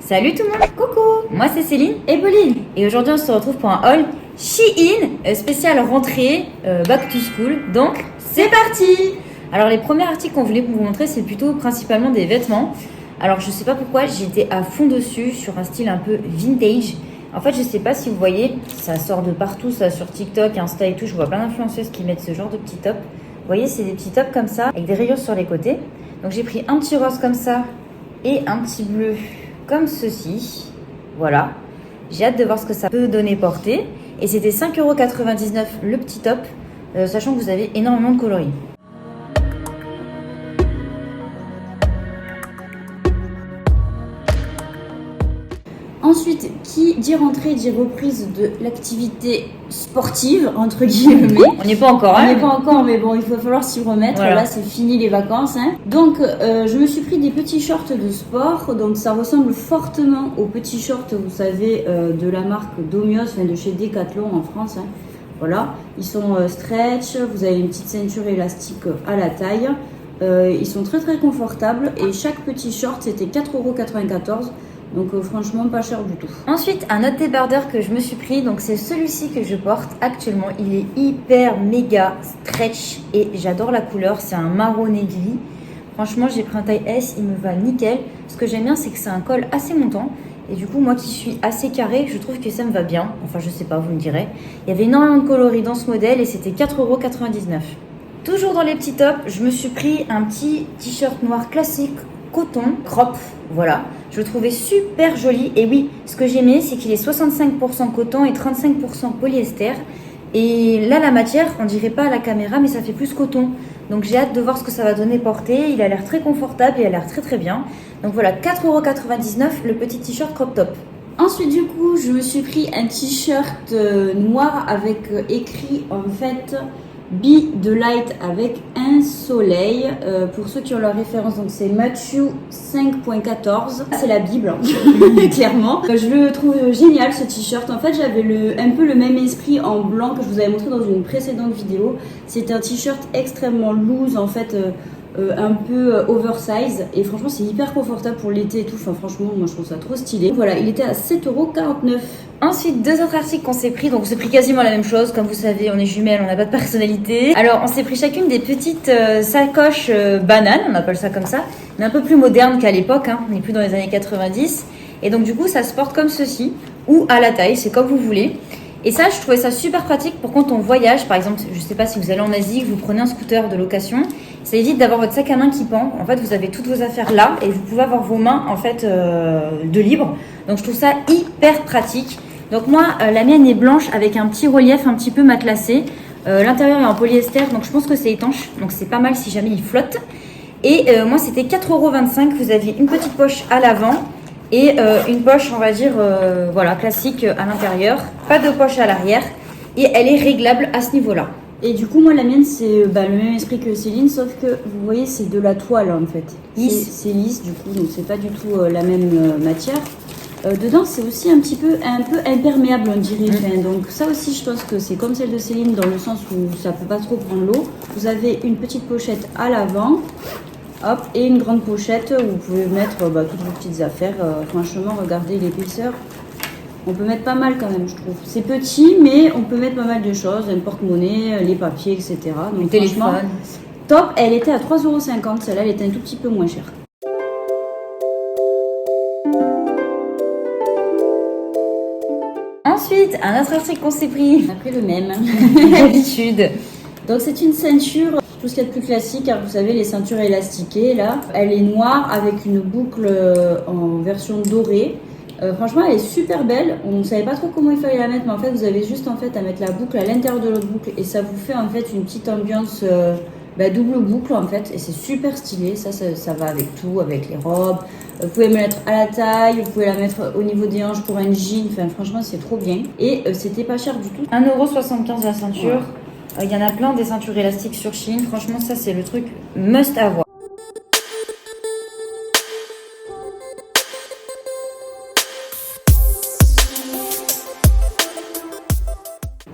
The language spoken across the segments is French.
Salut tout le monde, coucou. Moi c'est Céline et Pauline. Et aujourd'hui on se retrouve pour un haul Shein spécial rentrée back to school. Donc c'est parti. Alors les premiers articles qu'on voulait vous montrer c'est plutôt principalement des vêtements. Alors je sais pas pourquoi j'étais à fond dessus sur un style un peu vintage. En fait je sais pas si vous voyez, ça sort de partout, ça sur TikTok, Insta et tout. Je vois plein d'influenceuses qui mettent ce genre de petits tops. Vous voyez c'est des petits tops comme ça avec des rayures sur les côtés. Donc j'ai pris un petit rose comme ça et un petit bleu comme ceci. Voilà. J'ai hâte de voir ce que ça peut donner portée. Et c'était 5,99€ le petit top, sachant que vous avez énormément de coloris. Ensuite, qui dit rentrée dit reprise de l'activité sportive, entre guillemets. On n'y est pas encore, On n'est pas encore, mais bon, il va falloir s'y remettre. Voilà. Là, c'est fini les vacances. Donc, je me suis pris des petits shorts de sport. Donc, ça ressemble fortement aux petits shorts, vous savez, de la marque Domios, enfin de chez Decathlon en France. Voilà, ils sont stretch. Vous avez une petite ceinture élastique à la taille. Ils sont très très confortables. Et chaque petit short, c'était 4,94€. Donc franchement pas cher du tout. Ensuite, un autre débardeur que je me suis pris, donc c'est celui-ci que je porte actuellement. Il est hyper méga stretch et j'adore la couleur. C'est un marronné gris. Franchement, j'ai pris un taille S, il me va nickel. Ce que j'aime bien, c'est que c'est un col assez montant. Et du coup, moi qui suis assez carré, je trouve que ça me va bien. Enfin, je sais pas, vous me direz. Il y avait énormément de coloris dans ce modèle et c'était 4,99€. Toujours dans les petits tops, je me suis pris un petit t-shirt noir classique coton, crop, voilà. Je le trouvais super joli. Et oui, ce que j'aimais, c'est qu'il est 65% coton et 35% polyester. Et là, la matière, on dirait pas à la caméra, mais ça fait plus coton. Donc j'ai hâte de voir ce que ça va donner portée. Il a l'air très confortable et il a l'air très très bien. Donc voilà, 4,99€ le petit t-shirt crop top. Ensuite, du coup, je me suis pris un t-shirt noir avec écrit en fait Be the Light avec un soleil. Pour ceux qui ont la référence, donc c'est Matthieu 5.14. C'est la Bible, clairement. Je le trouve génial ce t-shirt. En fait, j'avais un peu le même esprit en blanc que je vous avais montré dans une précédente vidéo. C'est un t-shirt extrêmement loose, en fait. Un peu oversize et franchement c'est hyper confortable pour l'été et tout. Enfin franchement moi je trouve ça trop stylé. Voilà, il était à 7,49€. Ensuite, deux autres articles qu'on s'est pris, donc on s'est pris quasiment la même chose. Comme vous savez, on est jumelles, on n'a pas de personnalité. Alors on s'est pris chacune des petites sacoches bananes, on appelle ça comme ça, mais un peu plus moderne qu'à l'époque, on n'est plus dans les années 90. Et donc du coup ça se porte comme ceci, ou à la taille, c'est comme vous voulez. Et ça, je trouvais ça super pratique pour quand on voyage. Par exemple, je ne sais pas si vous allez en Asie, que vous prenez un scooter de location. Ça évite d'avoir votre sac à main qui pend. En fait, vous avez toutes vos affaires là et vous pouvez avoir vos mains en fait de libre. Donc, je trouve ça hyper pratique. Donc, moi, la mienne est blanche avec un petit relief un petit peu matelassé. L'intérieur est en polyester, donc je pense que c'est étanche. Donc, c'est pas mal si jamais il flotte. Et moi, c'était 4,25€. Vous aviez une petite poche à l'avant. Et une poche, on va dire, voilà, classique à l'intérieur. Pas de poche à l'arrière. Et elle est réglable à ce niveau-là. Et du coup, moi, la mienne, c'est le même esprit que Céline, sauf que, vous voyez, c'est de la toile, en fait. Lisse. C'est lisse, du coup, donc c'est pas du tout la même matière. Dedans, c'est aussi un peu imperméable, on dirait. Donc ça aussi, je pense que c'est comme celle de Céline, dans le sens où ça peut pas trop prendre l'eau. Vous avez une petite pochette à l'avant. Hop, et une grande pochette où vous pouvez mettre toutes vos petites affaires. Franchement, regardez l'épaisseur. On peut mettre pas mal quand même, je trouve. C'est petit, mais on peut mettre pas mal de choses. Un porte-monnaie, les papiers, etc. Donc, le téléphone. Top. Elle était à 3,50€. Celle-là, elle était un tout petit peu moins chère. Ensuite, un autre article qu'on s'est pris. On a pris le même. D'habitude. Donc, c'est une ceinture. Tout ce qu'il y a de plus classique, car vous savez, les ceintures élastiquées, là. Elle est noire avec une boucle en version dorée. Franchement, elle est super belle. On ne savait pas trop comment il fallait la mettre, mais en fait, vous avez juste en fait à mettre la boucle à l'intérieur de l'autre boucle et ça vous fait en fait une petite ambiance double boucle en fait. Et c'est super stylé. Ça va avec tout, avec les robes. Vous pouvez me mettre à la taille, vous pouvez la mettre au niveau des hanches pour un jean. Enfin, franchement, c'est trop bien. Et c'était pas cher du tout. 1,75€ la ceinture. Il y en a plein des ceintures élastiques sur Shein. Franchement, ça, c'est le truc must avoir.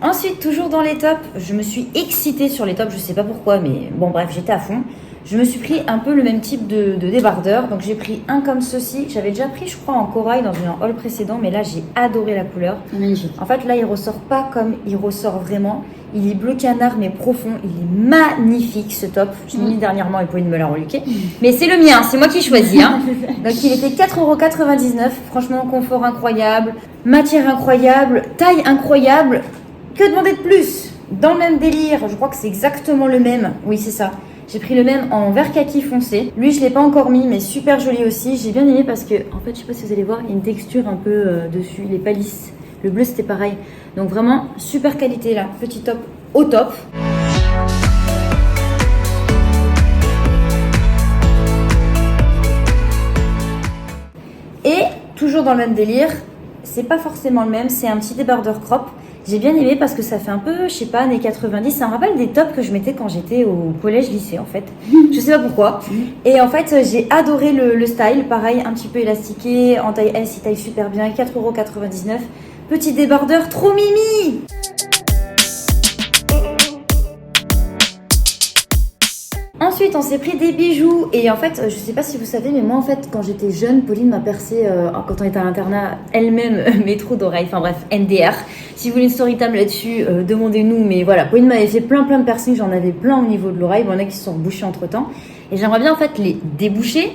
Ensuite, toujours dans les tops, je me suis excitée sur les tops, je sais pas pourquoi, mais bon bref, j'étais à fond. je me suis pris un peu le même type de débardeur. Donc j'ai pris un comme ceci. J'avais déjà pris, je crois, en corail dans un haul précédent, mais là j'ai adoré la couleur. Magnifique. En fait, là il ressort pas comme il ressort vraiment. Il est bleu canard mais profond. Il est magnifique ce top. Je l'ai mis dernièrement et Pauline me l'a reluqué. Mais c'est le mien, c'est moi qui choisis. Hein. Donc il était 4,99 €. Franchement, confort incroyable, matière incroyable, taille incroyable. Que demander de plus? Dans le même délire, je crois que c'est exactement le même. Oui, c'est ça. J'ai pris le même en vert kaki foncé. Lui, je l'ai pas encore mis, mais super joli aussi. J'ai bien aimé parce que, en fait, je sais pas si vous allez voir, il y a une texture un peu dessus. Il est pas lisse. Le bleu, c'était pareil. Donc vraiment, super qualité là. Petit top au top. Et toujours dans le même délire, c'est pas forcément le même. C'est un petit débardeur crop. J'ai bien aimé parce que ça fait un peu, je sais pas, années 90. Ça me rappelle des tops que je mettais quand j'étais au collège-lycée en fait. Je sais pas pourquoi. Et en fait, j'ai adoré le style. Pareil, un petit peu élastiqué, en taille S, il taille super bien. 4,99 €. Petit débardeur, trop mimi! Ensuite, on s'est pris des bijoux et en fait, je sais pas si vous savez, mais moi en fait, quand j'étais jeune, Pauline m'a percé, quand on était à l'internat, elle-même mes trous d'oreilles, enfin bref, NDR. Si vous voulez une story time là-dessus, demandez-nous, mais voilà, Pauline m'avait fait plein de piercings, j'en avais plein au niveau de l'oreille, bon, il y en a qui se sont rebouchés entre temps, et j'aimerais bien en fait les déboucher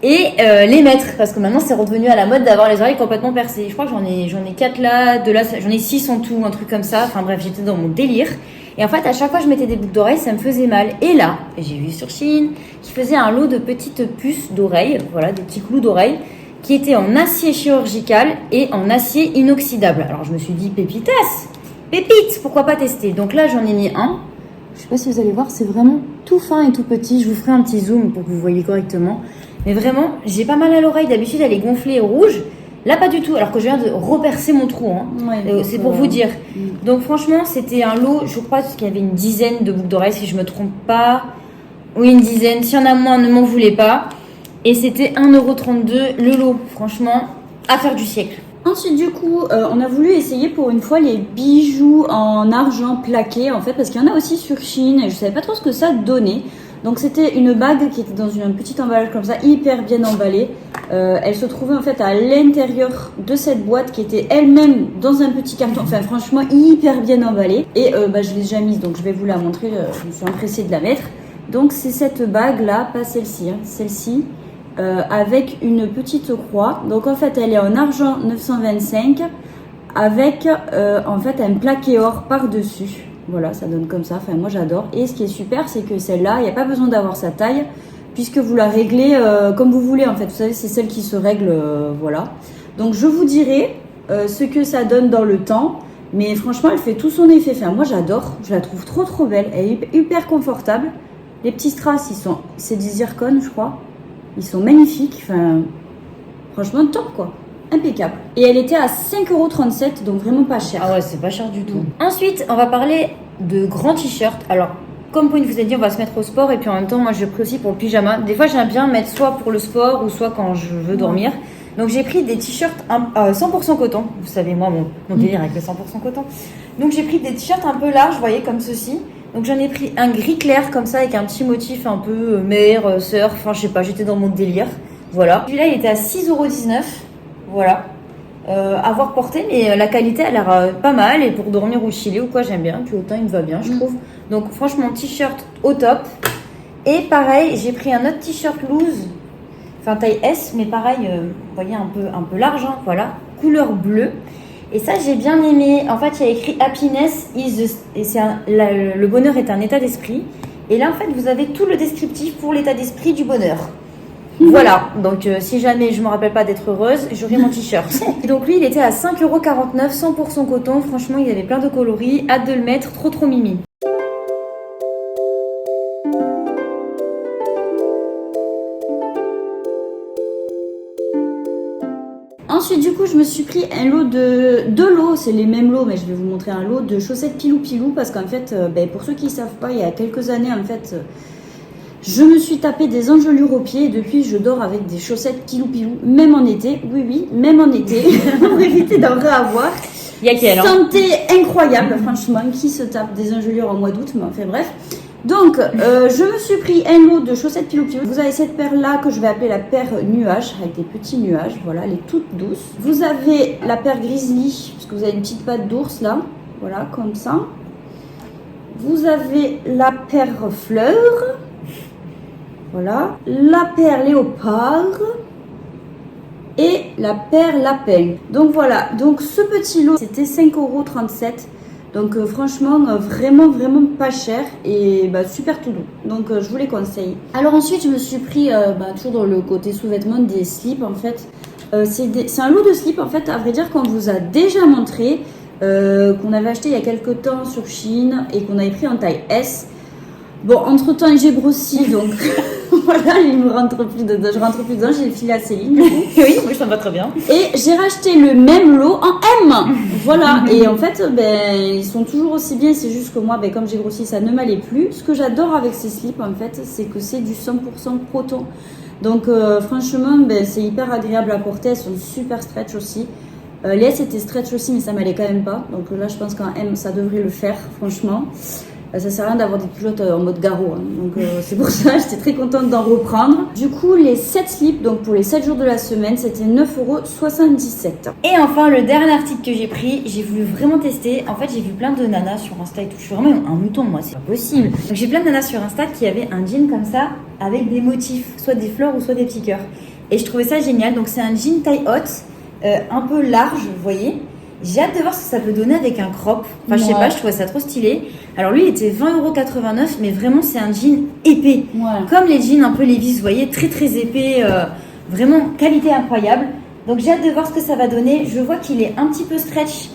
et les mettre, parce que maintenant c'est redevenu à la mode d'avoir les oreilles complètement percées. Je crois que j'en ai 4 là, 2 là, j'en ai 6 en tout, un truc comme ça, enfin bref, j'étais dans mon délire. Et en fait, à chaque fois que je mettais des boucles d'oreilles, ça me faisait mal. Et là, j'ai vu sur Shein qui faisait un lot de petites puces d'oreilles, voilà, des petits clous d'oreilles, qui étaient en acier chirurgical et en acier inoxydable. Alors je me suis dit, pépitas, pépite, pourquoi pas tester? Donc là, j'en ai mis un. Je sais pas si vous allez voir, c'est vraiment tout fin et tout petit. Je vous ferai un petit zoom pour que vous voyez correctement. Mais vraiment, j'ai pas mal à l'oreille. D'habitude, elle est gonflée et rouge. Là, pas du tout, alors que je viens de repercer mon trou. Hein. Ouais, c'est pour vous dire. Donc, franchement, c'était un lot, je crois qu'il y avait une dizaine de boucles d'oreilles, si je me trompe pas. Oui, une dizaine. S'il y en a moins, ne m'en voulez pas. Et c'était 1,32 € le lot. Franchement, affaire du siècle. Ensuite, du coup, on a voulu essayer pour une fois les bijoux en argent plaqué, en fait, parce qu'il y en a aussi sur Shein et je savais pas trop ce que ça donnait. Donc c'était une bague qui était dans un petit emballage comme ça, hyper bien emballée. Elle se trouvait en fait à l'intérieur de cette boîte qui était elle-même dans un petit carton. Enfin franchement hyper bien emballée. Et je l'ai déjà mise donc je vais vous la montrer. Je me suis empressée de la mettre. Donc c'est cette bague là, pas celle-ci, hein, celle-ci. Avec une petite croix. Donc en fait elle est en argent 925 avec en fait un plaqué or par-dessus. Voilà, ça donne comme ça. Enfin, moi, j'adore. Et ce qui est super, c'est que celle-là, il n'y a pas besoin d'avoir sa taille, puisque vous la réglez comme vous voulez. En fait, vous savez, c'est celle qui se règle, voilà. Donc, je vous dirai ce que ça donne dans le temps. Mais franchement, elle fait tout son effet. Enfin, moi, j'adore. Je la trouve trop, trop belle. Elle est hyper confortable. Les petits strass, c'est des zircones, je crois. Ils sont magnifiques. Enfin, franchement, top, quoi. Impeccable. Et elle était à 5,37 €, donc vraiment pas cher. Ah ouais, c'est pas cher du tout. Ensuite, on va parler de grands t-shirts. Alors, comme Pauline vous a dit, on va se mettre au sport et puis en même temps, moi, je pris aussi pour le pyjama. Des fois, j'aime bien mettre soit pour le sport ou soit quand je veux dormir. Donc, j'ai pris des t-shirts 100% coton. Vous savez, moi, mon délire avec le 100% coton. Donc, j'ai pris des t-shirts un peu larges, vous voyez, comme ceci. Donc, j'en ai pris un gris clair comme ça avec un petit motif un peu mer, surf. Enfin, je sais pas, j'étais dans mon délire. Voilà. Celui-là, il était à 6,19 €. Voilà, avoir porté, mais la qualité a l'air pas mal et pour dormir ou chiller ou quoi, j'aime bien. Puis autant il me va bien, je trouve. Donc franchement, t-shirt au top. Et pareil, j'ai pris un autre t-shirt loose, enfin taille S, mais pareil, vous voyez un peu large, hein, voilà, couleur bleue. Et ça, j'ai bien aimé. En fait, il y a écrit Happiness le bonheur est un état d'esprit. Et là, en fait, vous avez tout le descriptif pour l'état d'esprit du bonheur. Voilà, donc si jamais je me rappelle pas d'être heureuse, j'aurai mon t-shirt. Et donc lui, il était à 5,49 €, 100% coton. Franchement, il avait plein de coloris. Hâte de le mettre, trop mimi. Ensuite, du coup, je me suis pris un lot de deux lots, c'est les mêmes lots, mais je vais vous montrer un lot de chaussettes pilou parce qu'en fait, pour ceux qui ne savent pas, il y a quelques années, en fait, je me suis tapé des engelures aux pieds et depuis je dors avec des chaussettes pilou, même en été, oui, même en été, pour éviter d'en réavoir. Il y a quelle, hein. Santé incroyable, franchement, qui se tape des engelures au mois d'août, mais enfin bref. Donc, je me suis pris un lot de chaussettes Pilo Pilo. Vous avez cette paire-là que je vais appeler la paire nuage, avec des petits nuages. Voilà, elle est toute douce. Vous avez la paire Grizzly, parce que vous avez une petite patte d'ours là. Voilà, comme ça. Vous avez la paire fleur. Voilà. La paire léopard. Et la paire lapin. Donc voilà, donc ce petit lot, c'était 5,37 €. Donc franchement, vraiment pas cher et super tout doux. Donc je vous les conseille. Alors ensuite, je me suis pris, toujours dans le côté sous-vêtements, des slips en fait. C'est un lot de slips en fait, à vrai dire, qu'on vous a déjà montré, qu'on avait acheté il y a quelques temps sur Shein et qu'on avait pris en taille S. Bon, entre temps, j'ai grossi, donc voilà, il me rentre plus dedans. Je rentre plus dedans, j'ai filé à Céline. Oui, moi ça me va très bien. Et j'ai racheté le même lot en M. Voilà, et en fait, ils sont toujours aussi bien. C'est juste que moi, comme j'ai grossi, ça ne m'allait plus. Ce que j'adore avec ces slips, en fait, c'est que c'est du 100% coton. Donc, franchement, c'est hyper agréable à porter. Elles sont super stretch aussi. Les S étaient stretch aussi, mais ça m'allait quand même pas. Donc là, je pense qu'en M, ça devrait le faire, franchement. Ça sert à rien d'avoir des culottes en mode garrot. Hein. Donc c'est pour ça, j'étais très contente d'en reprendre. Du coup, les 7 slips, donc pour les 7 jours de la semaine, c'était 9,77 €. Et enfin, le dernier article que j'ai pris, j'ai voulu vraiment tester. En fait, j'ai vu plein de nanas sur Insta et tout. Je suis vraiment un mouton, moi, c'est pas possible. Donc j'ai plein de nanas sur Insta qui avaient un jean comme ça, avec des motifs, soit des fleurs ou soit des petits cœurs. Et je trouvais ça génial. Donc c'est un jean taille haute, un peu large, vous voyez. J'ai hâte de voir ce que ça peut donner avec un crop. Enfin, je sais pas, je trouvais ça trop stylé. Alors lui, il était 20,89 €, mais vraiment, c'est un jean épais. Ouais. Comme les jeans un peu Levi's, vous voyez, très épais, vraiment qualité incroyable. Donc j'ai hâte de voir ce que ça va donner. Je vois qu'il est un petit peu stretch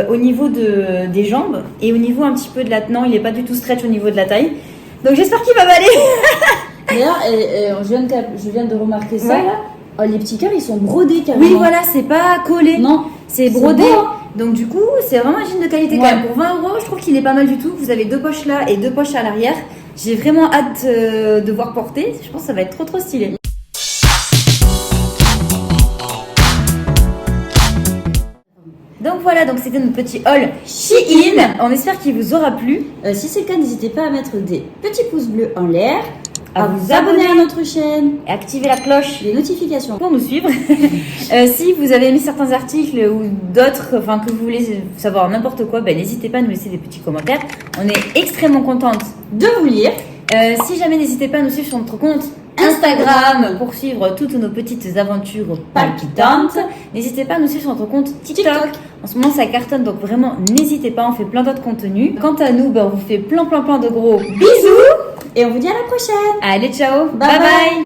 au niveau des jambes et au niveau un petit peu de la... Non, il n'est pas du tout stretch au niveau de la taille. Donc j'espère qu'il va m'aller. D'ailleurs, je viens de remarquer ça, Ouais. là. Oh, les petits cœurs, ils sont brodés carrément. Oui, voilà, c'est pas collé. Non, c'est brodé. beau, hein. Donc du coup, c'est vraiment un jean de qualité quand Ouais. même. Pour 20 €, je trouve qu'il est pas mal du tout. Vous avez 2 poches là et 2 poches à l'arrière. J'ai vraiment hâte de voir porter. Je pense que ça va être trop stylé. Donc voilà, donc c'était notre petit haul Shein. On espère qu'il vous aura plu. Si c'est le cas, n'hésitez pas à mettre des petits pouces bleus en l'air, À à vous vous abonner à notre chaîne, Et activez la cloche les notifications. pour nous suivre. Si vous avez aimé certains articles ou d'autres, enfin que vous voulez savoir n'importe quoi, n'hésitez pas à nous laisser des petits commentaires. On est extrêmement contente De vous lire. Si jamais, n'hésitez pas à nous suivre sur notre compte Instagram pour suivre toutes nos petites aventures palpitantes. N'hésitez pas à nous suivre sur notre compte TikTok. En ce moment, ça cartonne, donc vraiment, n'hésitez pas, on fait plein d'autres contenus. Quant à nous, on vous fait plein de gros bisous. Et on vous dit à la prochaine. Allez, ciao. Bye bye.